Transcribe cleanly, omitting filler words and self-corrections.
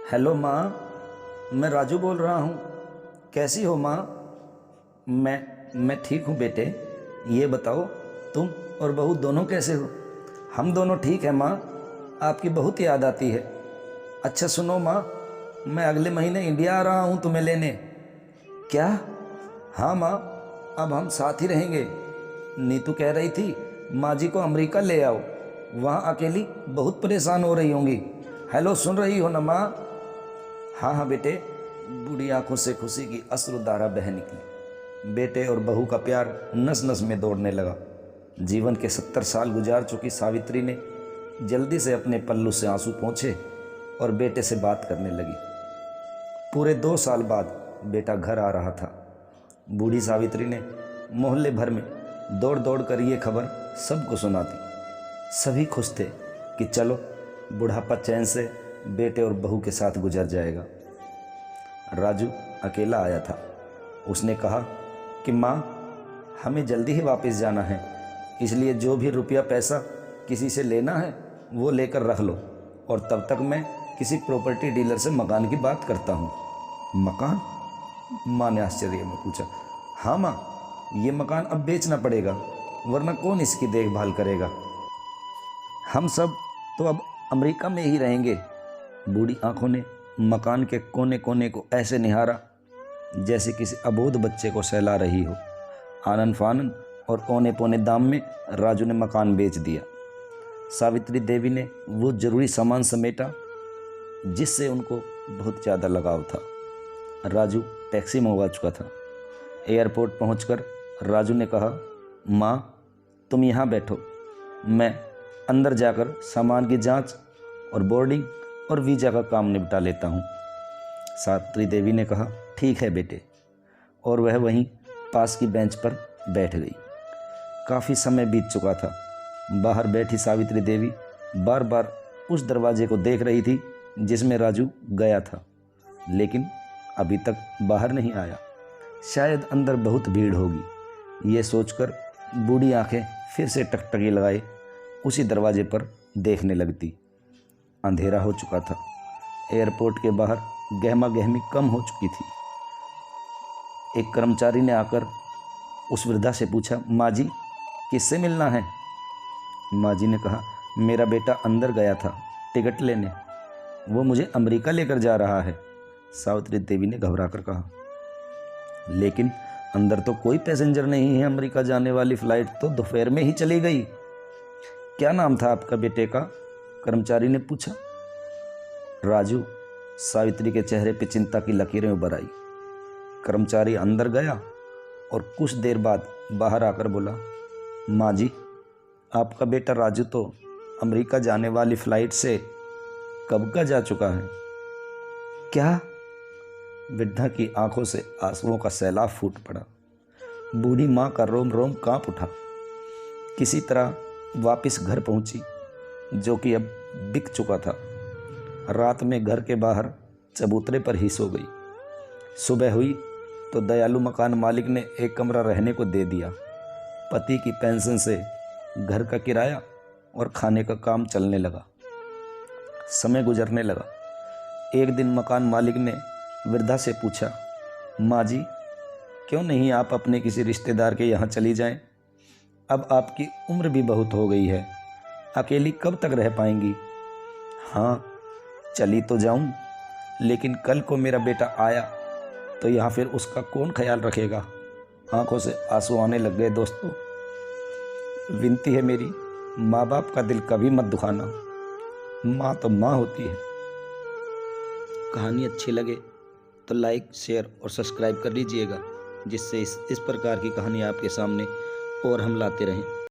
Hello माँ, मैं राजू बोल रहा हूँ। कैसी हो माँ? मैं ठीक हूँ बेटे। ये बताओ, तुम और बहू दोनों कैसे हो? हम दोनों ठीक हैं माँ। आपकी बहुत याद आती है। अच्छा सुनो माँ, मैं अगले महीने इंडिया आ रहा हूँ तुम्हें लेने। क्या? हाँ माँ, अब हम साथ ही रहेंगे। नीतू कह रही थी माँ जी को अमेरिका ले आओ, वहाँ अकेली बहुत परेशान हो रही होंगी। हेलो, सुन रही हो ना माँ? हाँ हाँ बेटे। बूढ़ी आंखों से खुशी की अश्रुधारा बह निकली। बेटे और बहू का प्यार नस नस में दौड़ने लगा। जीवन के 70 साल गुजार चुकी सावित्री ने जल्दी से अपने पल्लू से आंसू पोंछे और बेटे से बात करने लगी। पूरे 2 साल बाद बेटा घर आ रहा था। बूढ़ी सावित्री ने मोहल्ले भर में दौड़ दौड़ कर ये खबर सबको सुना दी। सभी खुश थे कि चलो बुढ़ापा चैन से बेटे और बहू के साथ गुजर जाएगा। राजू अकेला आया था। उसने कहा कि माँ, हमें जल्दी ही वापस जाना है, इसलिए जो भी रुपया पैसा किसी से लेना है वो लेकर रख लो, और तब तक मैं किसी प्रॉपर्टी डीलर से मकान की बात करता हूँ। मकान? माँ ने आश्चर्य में पूछा। हाँ माँ, ये मकान अब बेचना पड़ेगा, वरना कौन इसकी देखभाल करेगा? हम सब तो अब अमेरिका में ही रहेंगे। बूढ़ी आंखों ने मकान के कोने कोने को ऐसे निहारा जैसे किसी अबोध बच्चे को सहला रही हो। आनन फानन और औने पौने दाम में राजू ने मकान बेच दिया। सावित्री देवी ने वो जरूरी सामान समेटा जिससे उनको बहुत ज़्यादा लगाव था। राजू टैक्सी मंगवा चुका था। एयरपोर्ट पहुंचकर राजू ने कहा, माँ, तुम यहाँ बैठो, मैं अंदर जाकर सामान की जांच और बोर्डिंग और वीज़ा का काम निपटा लेता हूँ। सावित्री देवी ने कहा, ठीक है बेटे, और वह वहीं पास की बेंच पर बैठ गई। काफ़ी समय बीत चुका था। बाहर बैठी सावित्री देवी बार बार उस दरवाजे को देख रही थी जिसमें राजू गया था, लेकिन अभी तक बाहर नहीं आया। शायद अंदर बहुत भीड़ होगी। ये सोचकर बूढ़ी आंखें फिर से टकटकी लगाए उसी दरवाजे पर देखने लगती। अंधेरा हो चुका था। एयरपोर्ट के बाहर गहमा गहमी कम हो चुकी थी। एक कर्मचारी ने आकर उस वृद्धा से पूछा, माँ जी, किससे मिलना है? माँ जी ने कहा, मेरा बेटा अंदर गया था टिकट लेने, वो मुझे अमेरिका लेकर जा रहा है। सावित्री देवी ने घबरा कर कहा, लेकिन अंदर तो कोई पैसेंजर नहीं है, अमेरिका जाने वाली फ्लाइट तो दोपहर में ही चली गई। क्या नाम था आपका बेटे का? कर्मचारी ने पूछा। राजू। सावित्री के चेहरे पर चिंता की लकीरें उभर आई। कर्मचारी अंदर गया और कुछ देर बाद बाहर आकर बोला, माँ जी, आपका बेटा राजू तो अमेरिका जाने वाली फ्लाइट से कब का जा चुका है। क्या? वृद्धा की आंखों से आंसुओं का सैलाब फूट पड़ा। बूढ़ी माँ का रोम रोम कांप उठा। किसी तरह वापस घर पहुंची, जो कि अब बिक चुका था। रात में घर के बाहर चबूतरे पर ही सो गई। सुबह हुई तो दयालु मकान मालिक ने एक कमरा रहने को दे दिया। पति की पेंशन से घर का किराया और खाने का काम चलने लगा। समय गुजरने लगा। एक दिन मकान मालिक ने वृद्धा से पूछा, माँ जी, क्यों नहीं आप अपने किसी रिश्तेदार के यहाँ चली जाएं? अब आपकी उम्र भी बहुत हो गई है, अकेली कब तक रह पाएंगी? हाँ, चली तो जाऊं, लेकिन कल को मेरा बेटा आया तो यहाँ फिर उसका कौन ख्याल रखेगा? आंखों से आंसू आने लग गए। दोस्तों, विनती है मेरी, माँ बाप का दिल कभी मत दुखाना। माँ तो माँ होती है। कहानी अच्छी लगे तो लाइक, शेयर और सब्सक्राइब कर लीजिएगा, जिससे इस प्रकार की कहानी आपके सामने और हम लाते रहें।